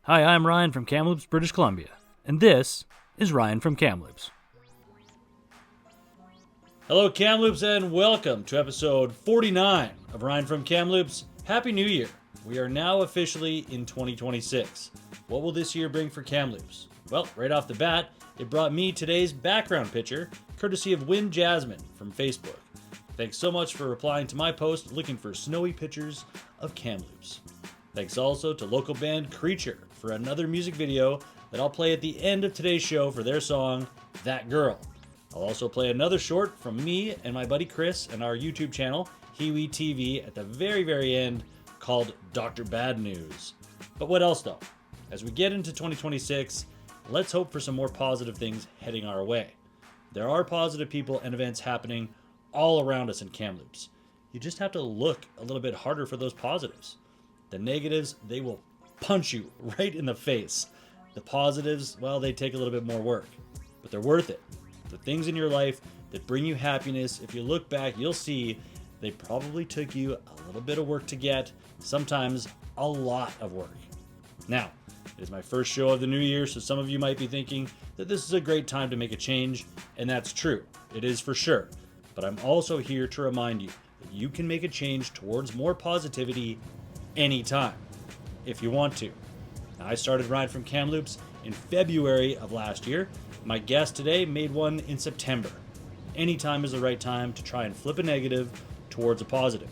Hi, I'm Ryan from Kamloops, British Columbia, and this is Ryan from Kamloops. Hello, Kamloops, and welcome to episode 49 of Ryan from Kamloops. Happy New Year! We are now officially in 2026. What will this year bring for Kamloops? Well, right off the bat, it brought me today's background picture, courtesy of Win Jasmine from Facebook. Thanks so much for replying to my post looking for snowy pictures of Kamloops. Thanks also to local band Creature for another music video that I'll play at the end of today's show for their song, That Girl. I'll also play another short from me and my buddy Chris and our YouTube channel, Hiwi TV, at the very end called Dr. Bad News. But what else though? As we get into 2026, let's hope for some more positive things heading our way. There are positive people and events happening all around us in Kamloops. You just have to look a little bit harder for those positives. The negatives, they will punch you right in the face. The positives, well, they take a little bit more work, but they're worth it. The things in your life that bring you happiness, if you look back, you'll see they probably took you a little bit of work to get, sometimes a lot of work. Now, it is my first show of the new year, so some of you might be thinking that this is a great time to make a change, and that's true. It is for sure. But I'm also here to remind you that you can make a change towards more positivity anytime, if you want to. Now, I started Ryan from Kamloops in February of last year. My guest today made one in September. Anytime is the right time to try and flip a negative towards a positive.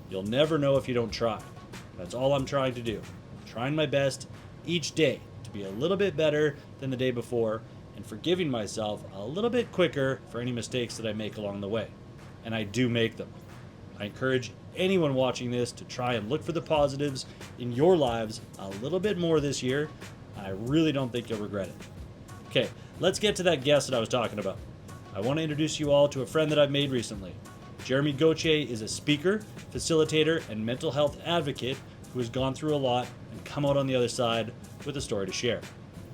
You'll never know if you don't try. That's all I'm trying to do. I'm trying my best each day to be a little bit better than the day before and forgiving myself a little bit quicker for any mistakes that I make along the way. And I do make them. I encourage anyone watching this to try and look for the positives in your lives a little bit more this year. I really don't think you'll regret it. Okay, let's get to that guest that I was talking about. I want to introduce you all to a friend that I've made recently. Jeremy Gauthier is a speaker, facilitator, and mental health advocate who has gone through a lot and come out on the other side with a story to share.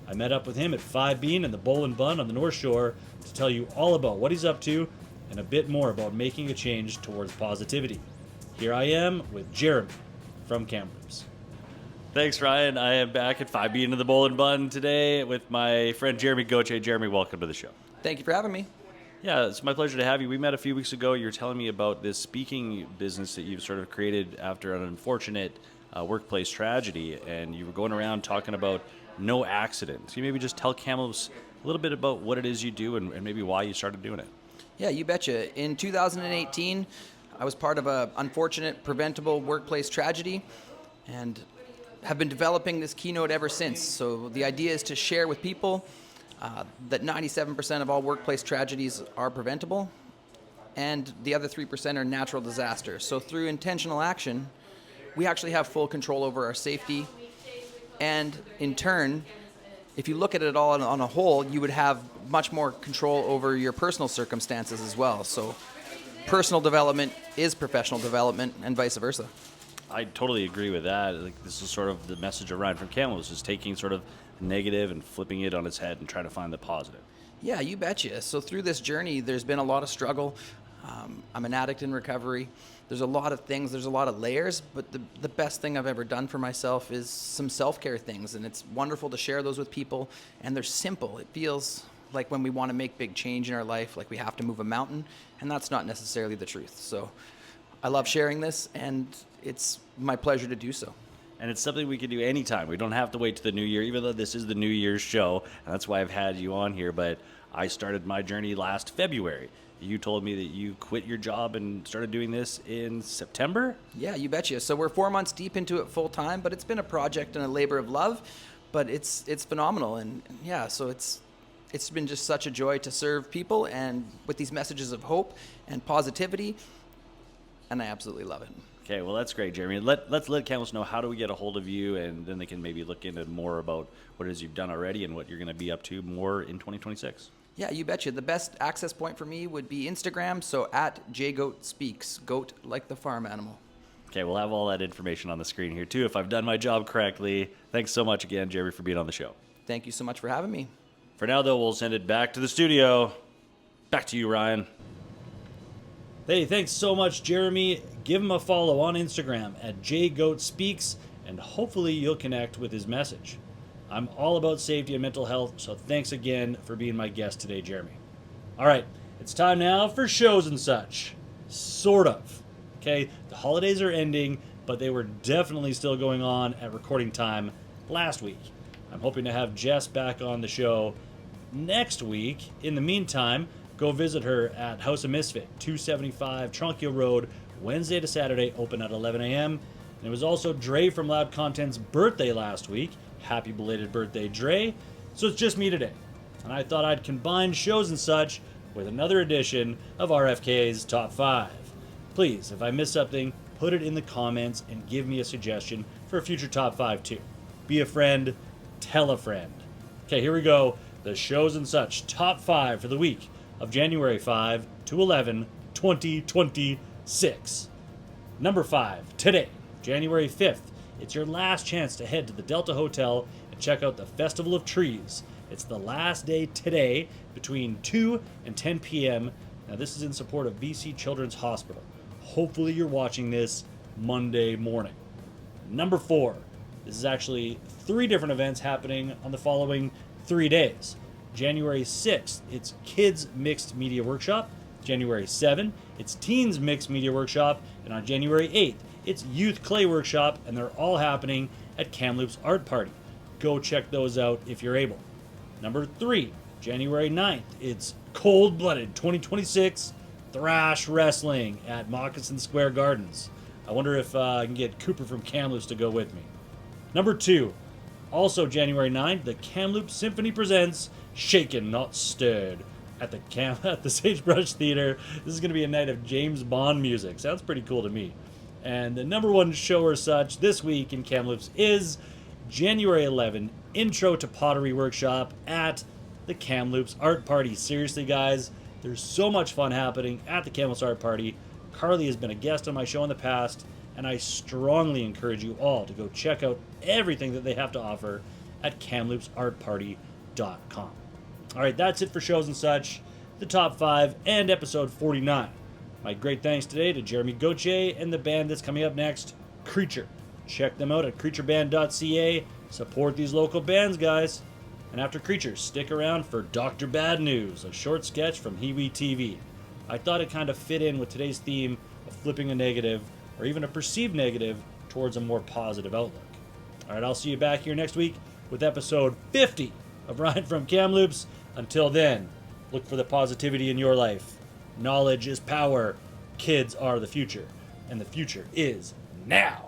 I met up with him at 5 Bean and the Bowl and Bun on the North Shore to tell you all about what he's up to and a bit more about making a change towards positivity. Here I am with Jeremy from Kamloops. Thanks, Ryan. I am back at 5 Bean and the Bowl and Bun today with my friend Jeremy Gauthier. Jeremy, welcome to the show. Thank you for having me. Yeah, it's my pleasure to have you. We met a few weeks ago. You were telling me about this speaking business that you've sort of created after an unfortunate workplace tragedy, and you were going around talking about no accidents. Can you maybe just tell Kamloops a little bit about what it is you do and maybe why you started doing it? Yeah, you betcha. In 2018, I was part of an unfortunate preventable workplace tragedy and have been developing this keynote ever since. So the idea is to share with people that 97% of all workplace tragedies are preventable, and the other 3% are natural disasters. So through intentional action, we actually have full control over our safety, and in turn, if you look at it all on a whole, you would have much more control over your personal circumstances as well. So personal development is professional development, and vice versa. I totally agree with that. Like, this is sort of the message of Ryan from Kamloops, is taking sort of negative and flipping it on its head and trying to find the positive. Yeah, you betcha. So through this journey, there's been a lot of struggle. I'm an addict in recovery. There's a lot of things, there's a lot of layers, but the best thing I've ever done for myself is some self-care things, and it's wonderful to share those with people, and they're simple. It feels like when we want to make big change in our life, like we have to move a mountain, and that's not necessarily the truth. So I love sharing this, and it's my pleasure to do so. And it's something we can do anytime. We don't have to wait to the new year, even though this is the New Year's show, and that's why I've had you on here. But I started my journey last February. You told me that you quit your job and started doing this in September? Yeah, you betcha. So we're 4 months deep into it full time, but it's been a project and a labor of love, but it's phenomenal. And yeah, so it's been just such a joy to serve people and with these messages of hope and positivity, and I absolutely love it. Okay, well, that's great, Jeremy. Let's let Kamloops know, how do we get a hold of you, and then they can maybe look into more about what it is you've done already and what you're going to be up to more in 2026. Yeah, you betcha. The best access point for me would be Instagram, so at jgoatspeaks, goat like the farm animal. Okay, we'll have all that information on the screen here too, if I've done my job correctly. Thanks so much again, Jeremy, for being on the show. Thank you so much for having me. For now, though, we'll send it back to the studio. Back to you, Ryan. Hey, thanks so much, Jeremy. Give him a follow on Instagram at jgoatspeaks, and hopefully you'll connect with his message. I'm all about safety and mental health, so thanks again for being my guest today, Jeremy. All right, it's time now for shows and such. Sort of. Okay, the holidays are ending, but they were definitely still going on at recording time last week. I'm hoping to have Jess back on the show next week. In the meantime, go visit her at House of Misfit, 275 Tronquil Road, Wednesday to Saturday, open at 11 a.m. And it was also Dre from Loud Content's birthday last week. Happy belated birthday, Dre. So it's just me today. And I thought I'd combine shows and such with another edition of RFK's Top 5. Please, if I miss something, put it in the comments and give me a suggestion for a future Top 5 too. Be a friend, tell a friend. Okay, here we go. The shows and such Top 5 for the week of January 5 to 11, 2026. Number 5, today, January 5th. It's your last chance to head to the Delta Hotel and check out the Festival of Trees. It's the last day today between 2 and 10 p.m. Now, this is in support of BC Children's Hospital. Hopefully you're watching this Monday morning. Number 4. This is actually 3 different events happening on the following 3 days. January 6th, it's Kids Mixed Media Workshop. January 7th, it's Teens Mixed Media Workshop. And on January 8th, it's Youth Clay Workshop, and they're all happening at Kamloops Art Party. Go check those out if you're able. Number 3, January 9th, it's Cold Blooded 2026 Thrash Wrestling at Moccasin Square Gardens. I wonder if I can get Cooper from Kamloops to go with me. Number 2, also January 9th, the Kamloops Symphony presents Shaken Not Stirred at the Sagebrush Theater. This is going to be a night of James Bond music. Sounds pretty cool to me. And the number 1 show or such this week in Kamloops is January 11, Intro to Pottery Workshop at the Kamloops Art Party. Seriously, guys, there's so much fun happening at the Kamloops Art Party. Carly has been a guest on my show in the past, and I strongly encourage you all to go check out everything that they have to offer at kamloopsartparty.com. All right, that's it for shows and such, the top 5, and episode 49. My great thanks today to Jeremy Gauthier and the band that's coming up next, Creature. Check them out at creatureband.ca. Support these local bands, guys. And after Creature, stick around for Dr. Bad News, a short sketch from Hiwi TV. I thought it kind of fit in with today's theme of flipping a negative, or even a perceived negative, towards a more positive outlook. All right, I'll see you back here next week with episode 50 of Ryan from Kamloops. Until then, look for the positivity in your life. Knowledge is power. Kids are the future. And the future is now.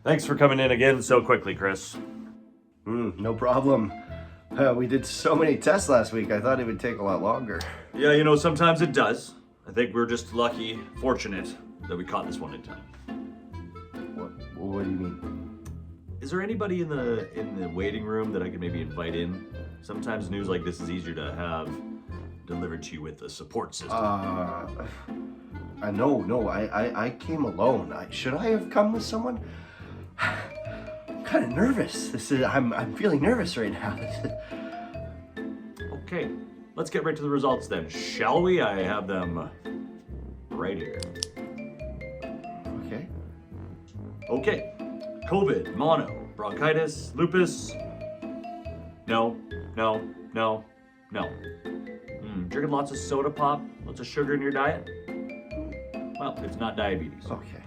Thanks for coming in again so quickly, Chris. No problem. We did so many tests last week, I thought it would take a lot longer. Yeah, you know, sometimes it does. I think we're just lucky, fortunate that we caught this one in time. What do you mean? Is there anybody in the waiting room that I could maybe invite in? Sometimes news like this is easier to have delivered to you with a support system. No, I came alone. Should I have come with someone? I'm kind of nervous. I'm feeling nervous right now. Okay, let's get right to the results then, shall we? I have them right here. Okay, COVID, mono, bronchitis, lupus. No. Drinking lots of soda pop, lots of sugar in your diet? Well, it's not diabetes. Okay.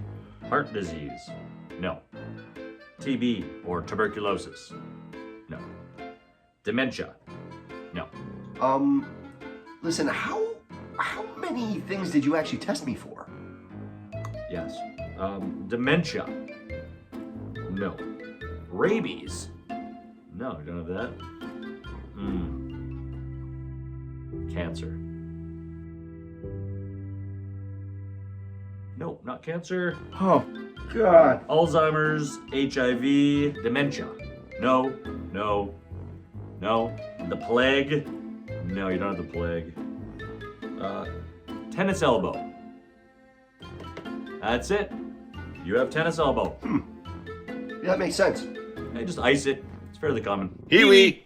Heart disease? No. TB or tuberculosis? No. Dementia? No. Listen, how many things did you actually test me for? Yes. Dementia? No. Rabies? No, you don't have that. Cancer? No, not cancer. Oh, God. Alzheimer's, HIV, dementia. No. The plague? No, you don't have the plague. Tennis elbow. That's it. You have tennis elbow. Yeah, that makes sense. Hey, just ice it. It's fairly common. Here we